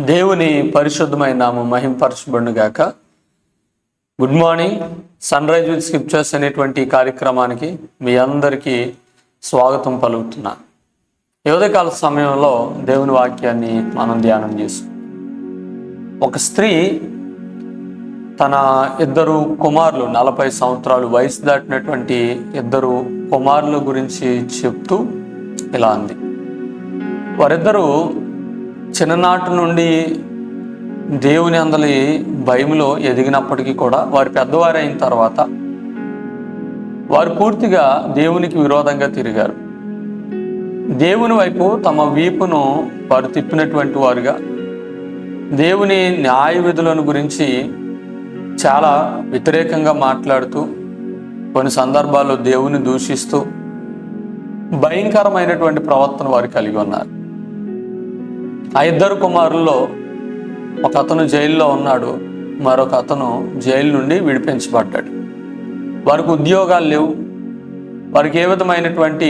దేవుని పరిశుద్ధమైన నామం మహింపరచబడును గాక. Good morning. Sunrise with scriptures అనేటువంటి కార్యక్రమానికి మీ అందరికీ స్వాగతం పలుకుతున్నా. ఈ ఉదయకాల సమయంలో దేవుని వాక్యాన్ని మనం ధ్యానం చేసుకుంటాం. ఒక స్త్రీ తన ఇద్దరు కుమారులు 40 సంవత్సరాలు వయసు దాటినటువంటి ఇద్దరు కుమారుల గురించి చెప్తూ ఇలా అంది. వారిద్దరూ చిన్ననాటి నుండి దేవుని అందలి భయములో ఎదిగినప్పటికీ కూడా వారు పెద్దవారు అయిన తర్వాత వారు పూర్తిగా దేవునికి విరోధంగా తిరిగారు. దేవుని వైపు తమ వీపును వారు తిప్పినటువంటి వారుగా, దేవుని న్యాయ విధులను గురించి చాలా వ్యతిరేకంగా మాట్లాడుతూ, కొన్ని సందర్భాల్లో దేవుని దూషిస్తూ భయంకరమైనటువంటి ప్రవర్తన వారు కలిగి ఉన్నారు. ఆ ఇద్దరు కుమారుల్లో ఒక అతను జైల్లో ఉన్నాడు, మరొక అతను జైలు నుండి విడిపించబడ్డాడు. వారికి ఉద్యోగాలు లేవు, వారికి ఏ విధమైనటువంటి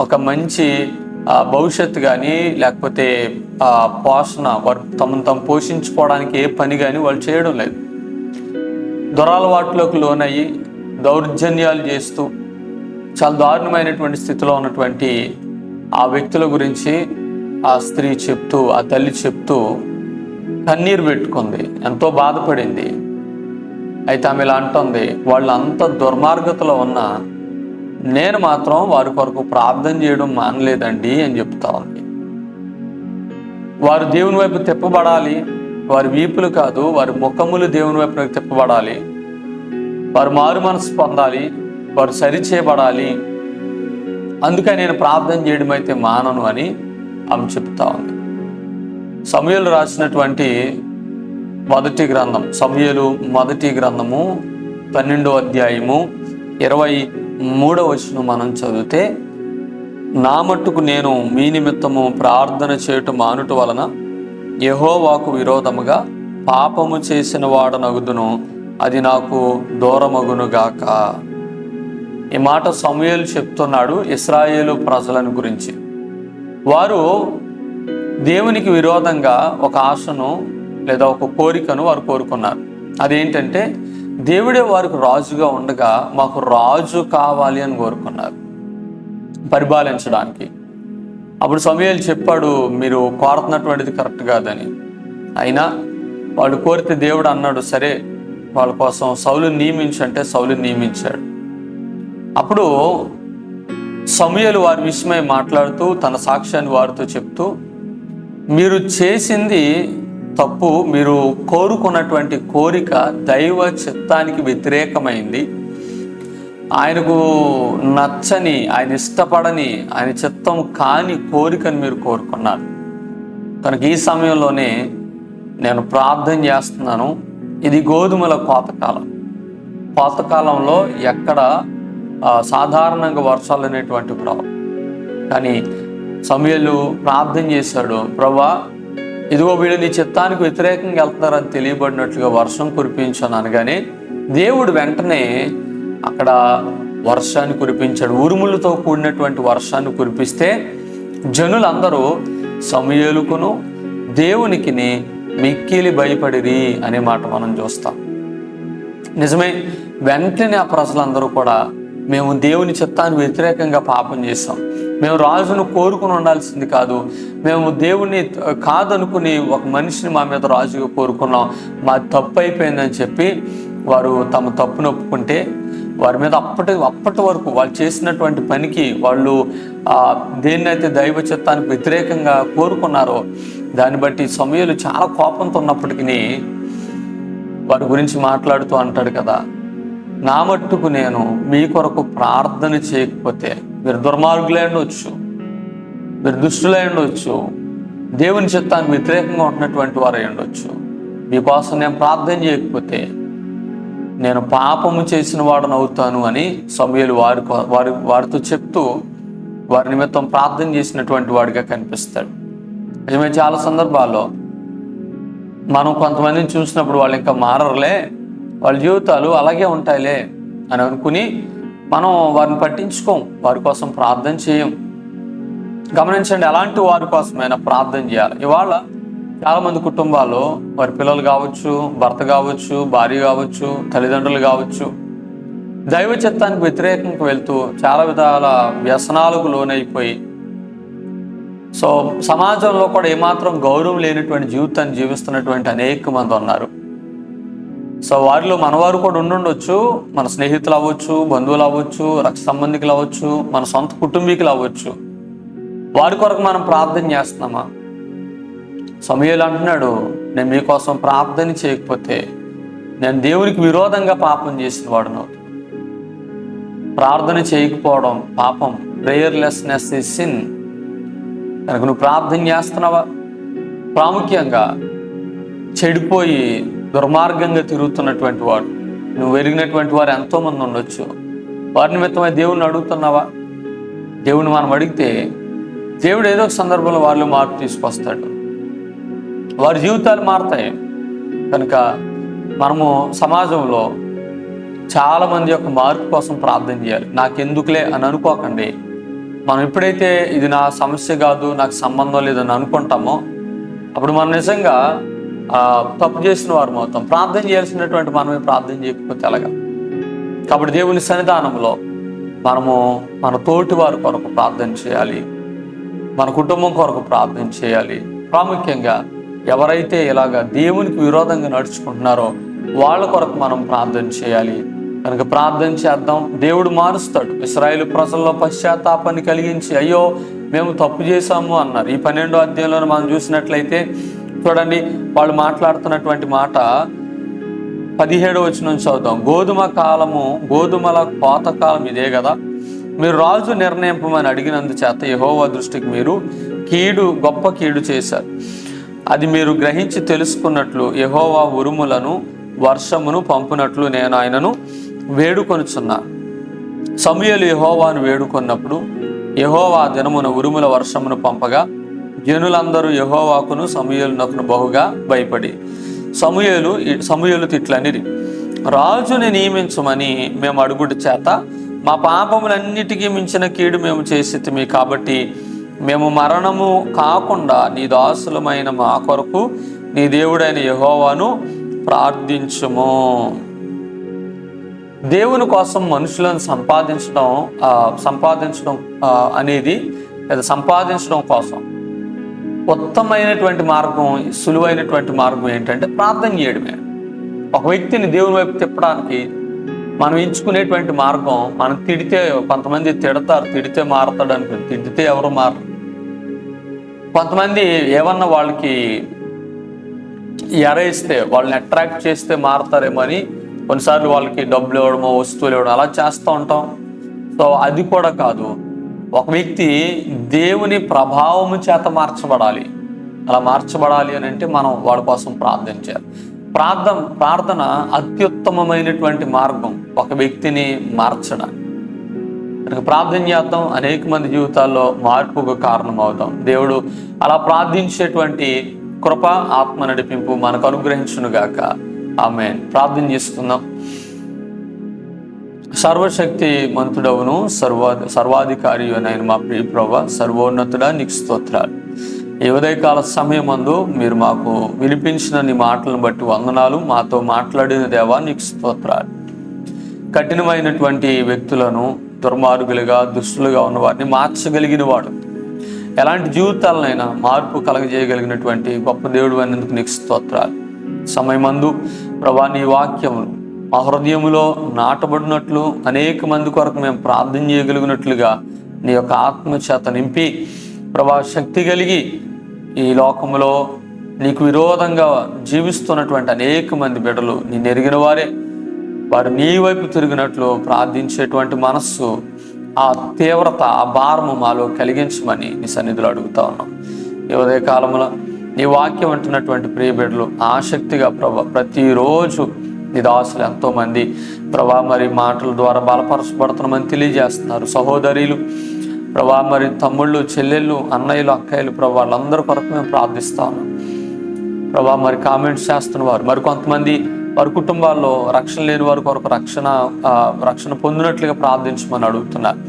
ఒక మంచి భవిష్యత్తు కానీ లేకపోతే పోషణ, వారు తమను పోషించుకోవడానికి ఏ పని కానీ వాళ్ళు చేయడం లేదు. దురలవాట్లోకి లోనయ్యి దౌర్జన్యాలు చేస్తూ చాలా దారుణమైనటువంటి స్థితిలో ఉన్నటువంటి ఆ వ్యక్తుల గురించి ఆ స్త్రీ చెప్తూ, ఆ తల్లి చెప్తూ కన్నీరు పెట్టుకుంది, ఎంతో బాధపడింది. అయితే ఆమె ఇలా అంటుంది, వాళ్ళు అంత దుర్మార్గతలో ఉన్నా నేను మాత్రం వారి కొరకు ప్రార్థన చేయడం మానలేదండి అని చెప్తా ఉంది. వారు దేవుని వైపు తిప్పబడాలి, వారి వీపులు కాదు వారి ముఖములు దేవుని వైపు తిప్పబడాలి, వారు మారు మనసు పొందాలి, వారు సరిచేయబడాలి, అందుకని నేను ప్రార్థన చేయడం అయితే మానను అని ఆమె చెప్తా ఉంది. సమూయేలు రాసినటువంటి మొదటి గ్రంథం, సమూయేలు మొదటి గ్రంథము 12వ అధ్యాయము 23వ వచనం మనం చదివితే, నా మట్టుకు నేను మీ నిమిత్తము ప్రార్థన చేయటం మానుట వలన యెహోవాకు విరోధముగా పాపము చేసిన వాడనగుదును, అది నాకు దూరమగును గాక. ఈ మాట సమూయేలు చెప్తున్నాడు ఇశ్రాయేలు ప్రజలను గురించి. వారు దేవునికి విరోధంగా ఒక ఆశను లేదా ఒక కోరికను వారు కోరుకున్నారు. అదేంటంటే దేవుడే వారికి రాజుగా ఉండగా మాకు రాజు కావాలి అని కోరుకున్నారు, పరిపాలించడానికి. అప్పుడు సమూయేలు చెప్పాడు, మీరు కోరుతున్నటువంటిది కరెక్ట్ కాదని. అయినా వాళ్ళు కోరితే దేవుడు అన్నాడు, సరే వాళ్ళ కోసం సౌలుని నియమించంటే సౌలుని నియమించాడు. అప్పుడు సమూయేలు వారి విషయమై మాట్లాడుతూ తన సాక్ష్యాన్ని వారితో చెప్తూ, మీరు చేసింది తప్పు, మీరు కోరుకున్నటువంటి కోరిక దైవ చిత్తానికి వ్యతిరేకమైంది, ఆయనకు నచ్చని, ఆయన ఇష్టపడని, ఆయన చిత్తం కాని కోరికను మీరు కోరుకున్నారు. కనుక ఈ సమయంలోనే నేను ప్రార్థన చేస్తున్నాను. ఇది గోధుమల కోతకాలం. కోతకాలంలో ఎక్కడ సాధారణంగా వర్షాలు అనేటువంటి ప్రభావం. కానీ సమూయేలు ప్రార్థన చేశాడు, ప్రభువా ఇదిగో వీళ్ళు నీ చిత్తానికి వ్యతిరేకంగా వెళ్తున్నారని తెలియబడినట్లుగా వర్షం కురిపించాను అనగానే దేవుడు వెంటనే అక్కడ వర్షాన్ని కురిపించాడు. ఉరుములతో కూడినటువంటి వర్షాన్ని కురిపిస్తే జనులందరూ సమూయేలుకును దేవునికి మిక్కిలి భయపడిరి అనే మాట మనం చూస్తాం. నిజమే, వెంటనే ఆ ప్రజలందరూ కూడా మేము దేవుని చిత్తానికి వ్యతిరేకంగా పాపం చేసాం, మేము రాజును కోరుకుని ఉండాల్సింది కాదు, మేము దేవుణ్ణి కాదనుకుని ఒక మనిషిని మా మీద రాజుగా కోరుకున్నాం, మా తప్పు అయిపోయిందని చెప్పి వారు తమ తప్పును ఒప్పుకుంటే వారి మీద అప్పటి వరకు వాళ్ళు చేసినటువంటి పనికి, వాళ్ళు దేన్నైతే దైవ చిత్తానికి వ్యతిరేకంగా కోరుకున్నారో దాన్ని బట్టి సమూయేలు చాలా కోపంతో ఉన్నప్పటికీ వారి గురించి మాట్లాడుతూ అంటాడు కదా, నా మట్టుకు నేను మీ కొరకు ప్రార్థన చేయకపోతే, మీరు దుర్మార్గులై ఉండవచ్చు, మీరు దుష్టులై ఉండవచ్చు, దేవుని చిత్తానికి వ్యతిరేకంగా ఉంటున్నటువంటి వారై ఉండొచ్చు, మీకోసం నేను ప్రార్థన చేయకపోతే నేను పాపము చేసిన వాడను అవుతాను అని సమూయేలు వారితో చెప్తూ వారి నిమిత్తం ప్రార్థన చేసినటువంటి వాడిగా కనిపిస్తాడు. నిజమే, చాలా సందర్భాల్లో మనం కొంతమందిని చూసినప్పుడు వాళ్ళు ఇంకా మారరులే, వాళ్ళ జీవితాలు అలాగే ఉంటాయిలే అని అనుకుని మనం వారిని పట్టించుకోం, వారి కోసం ప్రార్థన చేయం. గమనించండి, అలాంటి వారి కోసమైనా ప్రార్థన చేయాలి. ఇవాళ చాలామంది కుటుంబాల్లో వారి పిల్లలు కావచ్చు, భర్త కావచ్చు, భార్య కావచ్చు, తల్లిదండ్రులు కావచ్చు, దైవ చిత్తానికి వ్యతిరేకంగా వెళ్తూ చాలా విధాల వ్యసనాలకు లోనైపోయి సమాజంలో కూడా ఏమాత్రం గౌరవం లేనటువంటి జీవితాన్ని జీవిస్తున్నటువంటి అనేక మంది ఉన్నారు. వారిలో మనవారు కూడా ఉండుండొచ్చు, మన స్నేహితులు అవ్వచ్చు, బంధువులు అవ్వచ్చు, రక్త సంబంధికులు అవ్వచ్చు, మన సొంత కుటుంబీకులు అవ్వచ్చు. వారి కొరకు మనం ప్రార్థన చేస్తున్నామా? సమూయేలు అంటున్నాడు, నేను మీకోసం ప్రార్థన చేయకపోతే నేను దేవునికి విరోధంగా పాపం చేసిన వాడును. ప్రార్థన చేయకపోవడం పాపం. Prayerlessness is sin. కనుక నువ్వు ప్రార్థన చేస్తున్నావా? ప్రాముఖ్యంగా చెడిపోయి దుర్మార్గంగా తిరుగుతున్నటువంటి వాడు, నువ్వు ఎరిగినటువంటి వారు ఎంతోమంది ఉండొచ్చు. వారి నిమిత్తమై దేవుణ్ణి అడుగుతున్నావా? దేవుని మనం అడిగితే దేవుడు ఏదో ఒక సందర్భంలో వారిలో మార్పు తీసుకొస్తాడు, వారి జీవితాలు మారుతాయి. కనుక మనము సమాజంలో చాలామంది యొక్క మార్పు కోసం ప్రార్థన చేయాలి. నాకెందుకులే అని అనుకోకండి. మనం ఎప్పుడైతే ఇది నా సమస్య కాదు, నాకు సంబంధం లేదని అనుకుంటామో అప్పుడు మనం నిజంగా తప్పు చేసిన వారు అవుతాం. ప్రార్థన చేయాల్సినటువంటి మనమే ప్రార్థన చేయకపోతే ఎలాగా? కాబట్టి దేవుని సన్నిధానంలో మనము మన తోటి వారి కొరకు ప్రార్థన చేయాలి, మన కుటుంబం కొరకు ప్రార్థన చేయాలి. ప్రాముఖ్యంగా ఎవరైతే ఇలాగా దేవునికి విరోధంగా నడుచుకుంటున్నారో వాళ్ళ కొరకు మనం ప్రార్థన చేయాలి. కనుక ప్రార్థన చేద్దాం, దేవుడు మారుస్తాడు. ఇశ్రాయేలు ప్రజల్లో పశ్చాత్తాపాన్ని కలిగించి అయ్యో మేము తప్పు చేశాము అన్నారు. ఈ 12వ అధ్యాయంలో మనం చూసినట్లయితే చూడండి, వాళ్ళు మాట్లాడుతున్నటువంటి మాట 17వ వచనం చదువుతాం. గోధుమల కోతకాలం ఇదే కదా, మీరు రాజు నిర్ణయింపమని అడిగినందుచేత యెహోవా దృష్టికి మీరు గొప్ప కీడు చేశారు. అది మీరు గ్రహించి తెలుసుకున్నట్లు యెహోవా ఉరుములను వర్షమును పంపునట్లు నేను ఆయనను వేడుకొనుచున్నా. సమూయేలు యెహోవాను వేడుకొన్నప్పుడు యెహోవా దినమున ఉరుముల వర్షమును పంపగా జనులందరూ యెహోవాకును సమూయేలునకును బహుగా భయపడి సమూయేలు తిట్లనిరి, రాజుని నియమించమని మేము అడుగుట చేత మా పాపములన్నిటికీ మించిన కీడు మేము చేసితిమి. కాబట్టి మేము మరణము కాకుండా నీ దాసులమైన మా కొరకు నీ దేవుడైన యెహోవాను ప్రార్థించుము. దేవుని కోసం మనుషులను సంపాదించడం అనేది లేదా సంపాదించడం కోసం ఉత్తమమైనటువంటి మార్గం, సులువైనటువంటి మార్గం ఏంటంటే ప్రార్థన చేయడమే. ఒక వ్యక్తిని దేవుని వైపు తిప్పడానికి మనం ఎంచుకునేటువంటి మార్గం, మనం తిడితే కొంతమంది తిడతారు, తిడితే మారతాడు అనుకుని. తిడితే ఎవరు మారరు. కొంతమంది ఏమన్నా వాళ్ళకి ఎరేస్తే, వాళ్ళని అట్రాక్ట్ చేస్తే మారతారేమో అని కొన్నిసార్లు వాళ్ళకి డబ్బులు ఇవ్వడమో వస్తువులు ఇవ్వడం అలా చేస్తూ ఉంటాం. అది కూడా కాదు. ఒక వ్యక్తి దేవుని ప్రభావము చేత మార్చబడాలి. అలా మార్చబడాలి అని అంటే మనం వాడి కోసం ప్రార్థన చేయాలి. ప్రార్థన అత్యుత్తమమైనటువంటి మార్గం ఒక వ్యక్తిని మార్చడానికి. కనుక ప్రార్థన చేద్దాం, అనేక మంది జీవితాల్లో మార్పుకు కారణం అవుతాం. దేవుడు అలా ప్రార్థించేటువంటి కృప, ఆత్మ నడిపింపు మనకు అనుగ్రహించునుగాక. ఆమేన్. ప్రార్థన చేసుకుందాం. సర్వశక్తి మంతుడవును సర్వాధికారి అయిన మా ప్రియ ప్రభువా, సర్వోన్నతుడా, నీకు స్తోత్రాలు. ఈ ఉదయకాల సమయమందు మీరు మాకు వినిపించిన నీ మాటలను బట్టి వందనాలు. మాతో మాట్లాడిన దేవా నీకు స్తోత్రాలు. కఠినమైనటువంటి వ్యక్తులను, దుర్మార్గులుగా, దుష్టులుగా ఉన్న వారిని మార్చగలిగిన వాడు, ఎలాంటి జీవితాలనైనా మార్పు కలగజేయగలిగినటువంటి గొప్ప దేవుడు అనేందుకు నీకు స్తోత్రాలు. సమయమందు ప్రభా నీ వాక్యములు మా హృదయములో నాటబడినట్లు, అనేక మంది కొరకు మేము ప్రార్థన చేయగలిగినట్లుగా నీ యొక్క ఆత్మచేత నింపి ప్రభా శక్తి కలిగి ఈ లోకములో నీకు విరోధంగా జీవిస్తున్నటువంటి అనేక మంది బిడ్డలు నిన్ను ఎరిగిన వారు నీ వైపు తిరిగినట్లు ప్రార్థించేటువంటి మనస్సు, ఆ తీవ్రత, ఆ భారము మాలో కలిగించమని నీ సన్నిధిలో అడుగుతా ఉన్నాం. ఈ ఉదయ కాలంలో నీ వాక్యం అంటున్నటువంటి ప్రియ బిడ్డలు ఆసక్తిగా ప్రభా ప్రతిరోజు నీ దాసులు ఎంతోమంది ప్రభా మరి మాటల ద్వారా బలపరచబడుతున్నామని తెలియజేస్తున్నారు. సహోదరులు ప్రభా మరి తమ్ముళ్ళు, చెల్లెళ్ళు, అన్నయ్యలు, అక్కయ్యలు ప్రభా వాళ్ళందరి కొరకు మేము ప్రార్థిస్తా ఉన్నాం. ప్రభా మరి కామెంట్స్ చేస్తున్నవారు, మరి కొంతమంది వారి కుటుంబాల్లో రక్షణ లేని వారి కొరకు రక్షణ పొందినట్లుగా ప్రార్థించమని అడుగుతున్నారు.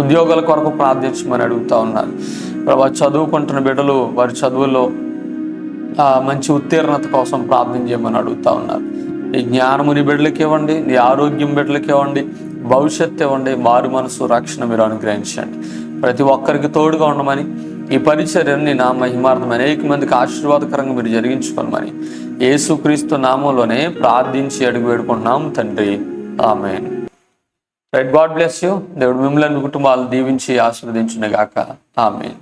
ఉద్యోగాల కొరకు ప్రార్థించమని అడుగుతూ ఉన్నారు. ప్రభా చదువుకుంటున్న బిడ్డలు వారి చదువుల్లో మంచి ఉత్తీర్ణత కోసం ప్రార్థన చేయమని అడుగుతా ఉన్నారు. నీ జ్ఞానము నీ బిడ్డలకి ఇవ్వండి, నీ ఆరోగ్యం బిడ్డలకి ఇవ్వండి, భవిష్యత్తు ఇవ్వండి, మారు మనసు రక్షణ మీరు అనుగ్రహించండి. ప్రతి ఒక్కరికి తోడుగా ఉండమని, ఈ పరిచర్యను నీ నా మహిమార్థం అనేక మందికి ఆశీర్వాదకరంగా మీరు జరిగించుకోమని యేసుక్రీస్తు నామంలోనే ప్రార్థించి అడుగు వేడుకుంటున్నాం తండ్రి, amen. Right, God bless you. దేవుడు మిమ్మల్ని మీ కుటుంబాలను దీవించి ఆశీర్వదించును గాక. ఆమేన్.